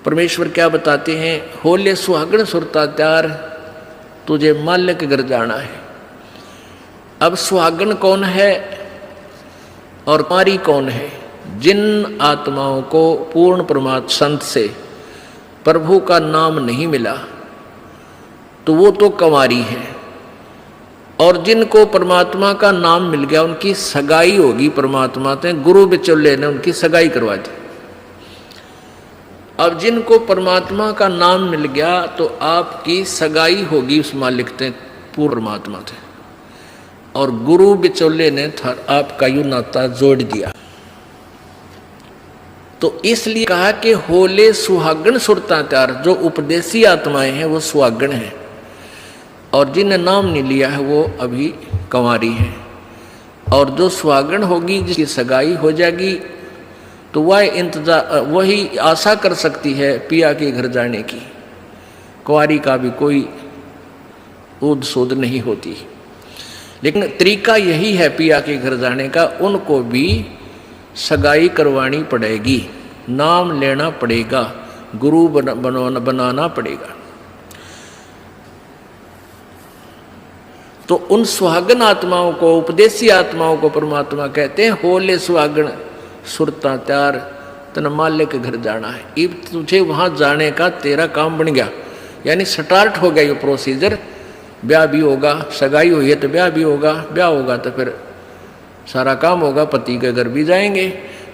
परमेश्वर क्या बताते हैं, होले सुहागण सुरता त्यार तुझे माल्य के घर जाना है। अब सुहागण कौन है और कुंवारी कौन है? जिन आत्माओं को पूर्ण परमात्मा संत से प्रभु का नाम नहीं मिला तो वो तो कुंवारी है, और जिनको परमात्मा का नाम मिल गया उनकी सगाई होगी परमात्मा से, गुरु बिचौले ने उनकी सगाई करवा दी। अब जिनको परमात्मा का नाम मिल गया तो आपकी सगाई होगी उस मालिक से, पूर्ण परमात्मा से, और गुरु बिचौले ने आपका यू नाता जोड़ दिया। तो इसलिए कहा कि होले सुहागण सुरता त्यार, जो उपदेशी आत्माएं हैं वो सुहागण हैं, और जिन्हें नाम नहीं लिया है वो अभी कुंवारी है। और जो सुहागण होगी, जिसकी सगाई हो जाएगी, तो वही आशा कर सकती है पिया के घर जाने की। कुंवारी का भी कोई ऊद सूद नहीं होती, लेकिन तरीका यही है पिया के घर जाने का, उनको भी सगाई करवानी पड़ेगी, नाम लेना पड़ेगा, गुरु बनाना पड़ेगा। तो उन सुहागन आत्माओं को, उपदेशी आत्माओं को परमात्मा कहते हैं होले सुहागण सुरता त्यार तन माल्य के घर जाना है। अब तुझे वहां जाने का तेरा काम बन गया, यानी स्टार्ट हो गया ये प्रोसीजर। ब्याह भी होगा, सगाई हुई है तो ब्याह भी होगा, ब्याह होगा तो फिर सारा काम होगा, पति के घर भी जाएंगे।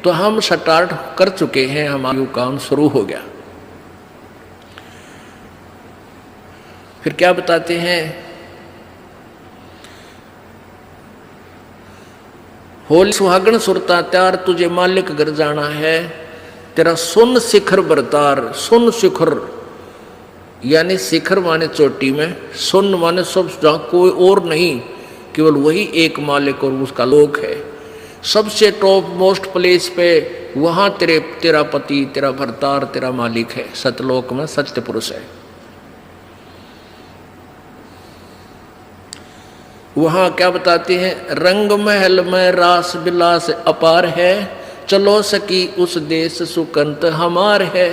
तो हम स्टार्ट कर चुके हैं, हमारा काम शुरू हो गया। फिर क्या बताते हैं, होली सुहागण सुरता त्यार तुझे मालिक घर जाना है, तेरा सुन शिखर बरतार। सुन शिखर यानी शिखर माने चोटी में, सुन माने सब जहाँ कोई और नहीं, केवल वही एक मालिक और उसका लोक है। सबसे टॉप मोस्ट प्लेस पे वहाँ तेरा पति, तेरा भरतार, तेरा मालिक है। सतलोक में सत्य पुरुष है। वहाँ क्या बताते हैं, रंग महल में रास बिलास अपार है, चलो सकी उस देश सुकंत हमार है।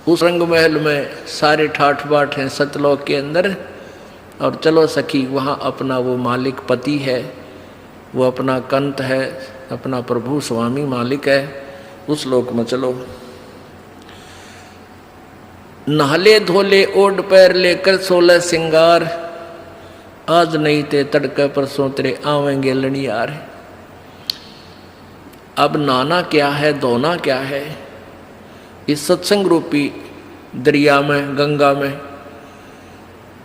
उस रंग महल में सारे ठाठ बाट हैं सतलोक के अंदर, और चलो सखी वहाँ अपना वो मालिक पति है, वो अपना कंत है, अपना प्रभु स्वामी मालिक है, उस लोक में चलो। नहले धोले ओढ़ पैर लेकर 16 सिंगार, आज नहीं ते तड़के परसों तेरे आवेंगे लड़ियार। अब नहाना क्या है, धोना क्या है, इस सत्संग रूपी दरिया में, गंगा में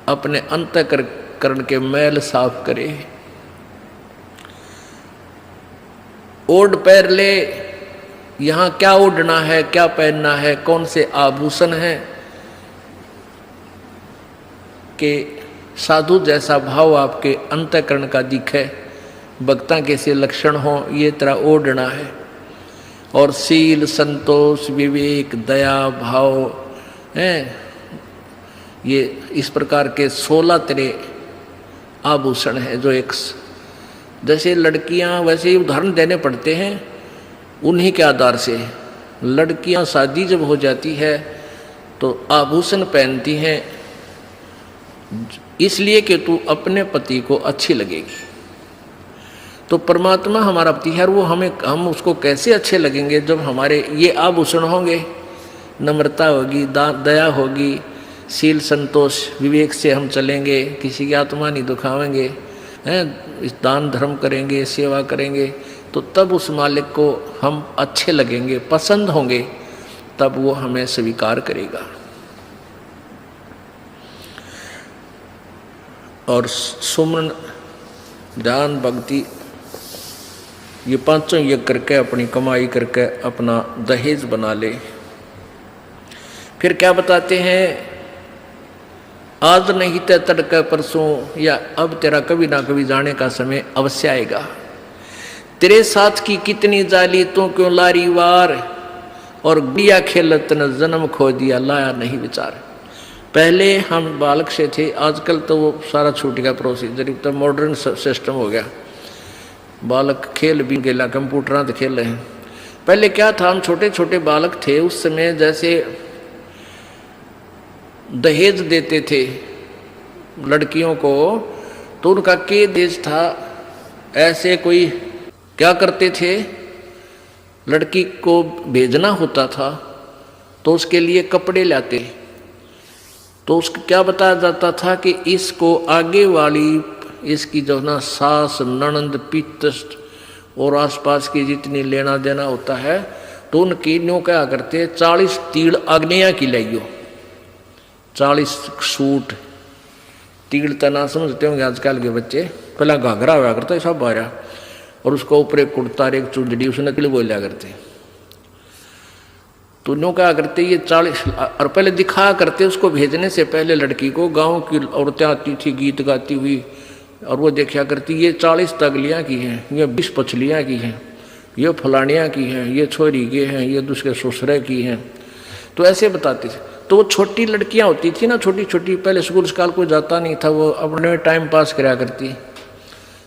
अपने अंतःकरण के मैल साफ करे। ओढ़ पैर ले, यहाँ क्या ओढ़ना है, क्या पहनना है, कौन से आभूषण हैं कि साधु जैसा भाव आपके अंतःकरण का दिखे, भक्ता कैसे लक्षण हो, ये तरह ओढ़ना है। और शील, संतोष, विवेक, दया, भाव हैं, ये इस प्रकार के 16 तरह आभूषण हैं, जो एक जैसे लड़कियां वैसे ही उदाहरण देने पड़ते हैं उन्हीं के आधार से। लड़कियां शादी जब हो जाती है तो आभूषण पहनती हैं इसलिए कि तू अपने पति को अच्छी लगेगी। तो परमात्मा हमारा पति है, वो हम उसको कैसे अच्छे लगेंगे जब हमारे ये आभूषण होंगे। नम्रता होगी, दया होगी, शील, संतोष, विवेक से हम चलेंगे, किसी की आत्मा नहीं दुखावेंगे, हैं, दान धर्म करेंगे, सेवा करेंगे, तो तब उस मालिक को हम अच्छे लगेंगे, पसंद होंगे, तब वो हमें स्वीकार करेगा। और सुमन, ध्यान, भक्ति, ये पांचों यज्ञ करके अपनी कमाई करके अपना दहेज बना ले। फिर क्या बताते हैं, आज नहीं तो तड़के परसों, या अब तेरा कभी ना कभी जाने का समय अवश्य आएगा। तेरे साथ की कितनी जाली तो क्यों लारी वार, और गुड़िया खेलत न जन्म खो दिया, लाया नहीं विचार। पहले हम बालक से थे, आजकल तो वो सारा छूट गया प्रोसीजर, तो मॉडर्न सिस्टम हो गया। बालक खेल भी गेला, कंप्यूटर तो खेल रहे हैं। पहले क्या था, हम छोटे छोटे बालक थे उस समय, जैसे दहेज देते थे लड़कियों को, तो उनका के देश था, ऐसे कोई क्या करते थे, लड़की को भेजना होता था तो उसके लिए कपड़े लाते, तो उसको क्या बताया जाता था कि इसको आगे वाली इसकी जो ना सास ननंद पितृ और आसपास की जितनी लेना देना होता है, तो उनकी न्यों क्या करते, 40 तीड़ अग्निया की लाइयो, 40 सूट। तीड़ तना समझते होंगे आजकल के बच्चे, पहला घाघरा हुआ करता है सब बारह, और उसको ऊपर एक कुर्ता एक चुंदड़ी उसने नकली बोलिया करते। तो न्यों क्या करते, ये 40, और पहले दिखा करते उसको भेजने से पहले लड़की को, गांव की औरतें आती थी गीत गाती हुई, और वो देखा करती ये 40 तगलियाँ की हैं, ये 20 पछलियाँ की हैं, ये फलानियाँ की हैं, ये छोरी के हैं, ये दूसरे ससुरे की हैं, तो ऐसे बताते थे। तो वो छोटी लड़कियाँ होती थी ना, छोटी छोटी, पहले स्कूल स्काल कोई जाता नहीं था, वो अपने टाइम पास कराया करती,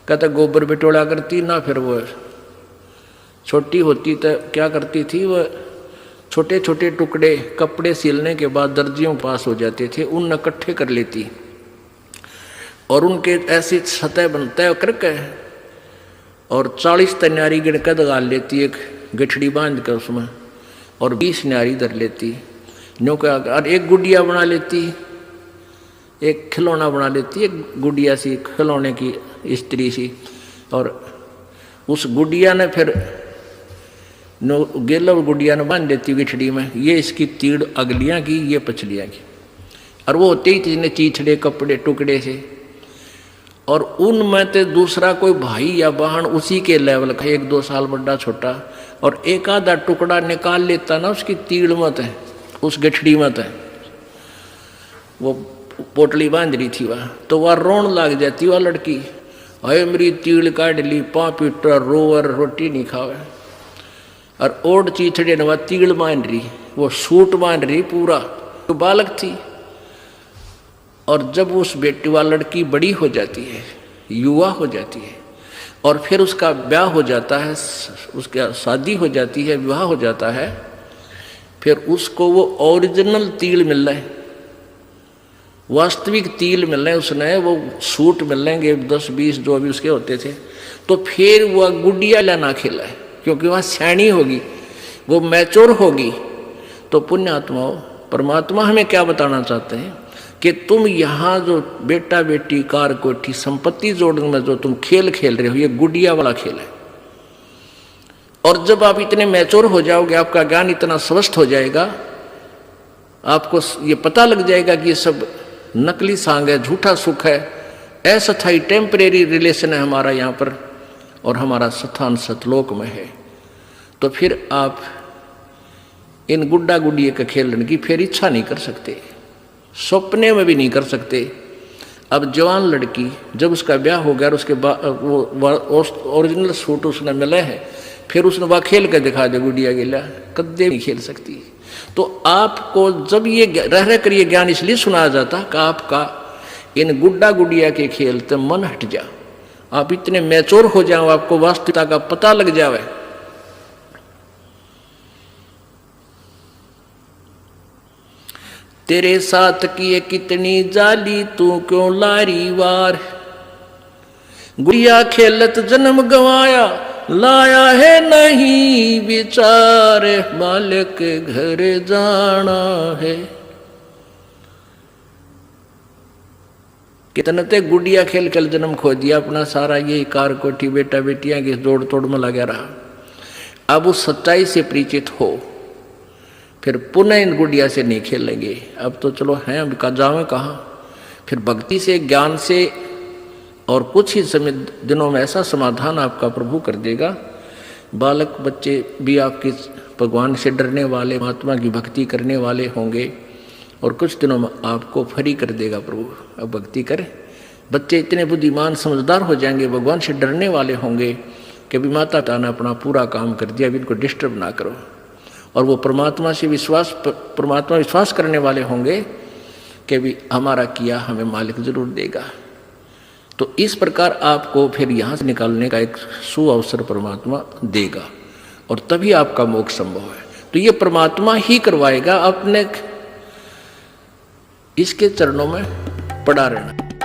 कहता गोबर बिटोड़ा करती ना, फिर वो छोटी होती तो क्या करती थी, वो छोटे छोटे टुकड़े कपड़े सिलने के बाद दर्जियों पास हो जाते थे, उन इकट्ठे कर लेती और उनके ऐसी सतह बनता करके, और 40 तन्यारी गिनकर दगाल लेती, एक गठड़ी बांध कर उसमें, और 20 न्यारी धर लेती, न्यों का, और एक गुड़िया बना लेती, एक खिलौना बना लेती, एक गुड़िया सी खिलौने की स्त्री सी, और उस गुड़िया ने फिर गेला गुड़िया ने बांध देती गिठड़ी में, ये इसकी तीड़ अगलियाँ की, ये पछलियाँ की, और वो होते ही तीन चीथड़े कपड़े टुकड़े से, और उनमें तो दूसरा कोई भाई या बहन उसी के लेवल का, 1-2 साल बड़ा छोटा, और एक आधा टुकड़ा निकाल लेता ना उसकी तीड़ मत है, उस गठड़ी मत है, वो पोटली बांध रही थी वह, तो वह रोन लग जाती वह लड़की, अरे मेरी तीड़ काट ली, 5 पीटर रोवर रोटी नहीं खावे, और ओढ़ चीथड़े ने वह तीड़ बांध रही, वो सूट बांध रही पूरा, तो बालक थी। और जब उस बेटी वाली लड़की बड़ी हो जाती है, युवा हो जाती है, और फिर उसका ब्याह हो जाता है, उसका शादी हो जाती है, विवाह हो जाता है, फिर उसको वो ओरिजिनल तिल मिल रहा है, वास्तविक तिल मिल रहे हैं उसने, वो सूट मिल लेंगे 10-20 जो अभी उसके होते थे, तो फिर वह गुड़िया लाना खेला है, क्योंकि वह सैनी होगी, वो मैच्योर होगी। तो पुण्यात्माओं, परमात्मा हमें क्या बताना चाहते हैं कि तुम यहाँ जो बेटा बेटी कार कोठी संपत्ति जोड़ने में जो तुम खेल खेल रहे हो, ये गुड़िया वाला खेल है। और जब आप इतने मैच्योर हो जाओगे, आपका ज्ञान इतना स्वस्थ हो जाएगा, आपको ये पता लग जाएगा कि ये सब नकली सांग है, झूठा सुख है, अस्थायी टेम्परेरी रिलेशन है हमारा यहाँ पर, और हमारा स्थान सतलोक में है। तो फिर आप इन गुड्डा गुड़िया के खेलने की फिर इच्छा नहीं कर सकते, सपने में भी नहीं कर सकते। अब जवान लड़की जब उसका ब्याह हो गया और उसके बाद वो ओरिजिनल सूट उसने मिले हैं, फिर उसने वह खेल कर दिखा दे गुड़िया गिला, कदे नहीं खेल सकती। तो आपको जब ये रह कर ये ज्ञान इसलिए सुनाया जाता कि आपका इन गुड्डा गुड़िया के खेल से मन हट जा, आप इतने मैच्योर हो जाओ, आपको वास्तविकता का पता लग जावे। तेरे साथ किए कितनी जाली, तू क्यों लारी वार, गुड़िया खेलत जन्म गवाया, लाया है नहीं विचार, मालिक के घर जाना है। कितने ते गुड़िया खेल कर जन्म खो दिया अपना, सारा ये कार कोठी बेटा बेटियां की जोड़ तोड़ में लगा रहा। अब उस सच्चाई से परिचित हो, फिर पुनः इन गुड़िया से नहीं खेलेंगे। अब तो चलो हैं, अब का जावे कहाँ, फिर भक्ति से ज्ञान से और कुछ ही समय दिनों में ऐसा समाधान आपका प्रभु कर देगा। बालक बच्चे भी आपके भगवान से डरने वाले, महात्मा की भक्ति करने वाले होंगे, और कुछ दिनों में आपको फ्री कर देगा प्रभु। अब भक्ति करें, बच्चे इतने बुद्धिमान समझदार हो जाएंगे, भगवान से डरने वाले होंगे कि अभी माता पिता ने अपना पूरा काम कर दिया, अभी इनको डिस्टर्ब ना करो। और वो परमात्मा से विश्वास करने वाले होंगे कि भी हमारा किया हमें मालिक जरूर देगा। तो इस प्रकार आपको फिर यहाँ से निकालने का एक सुअवसर परमात्मा देगा। और तभी आपका मोक्ष संभव है। तो ये परमात्मा ही करवाएगा, अपने इसके चरणों में पड़ा रहना।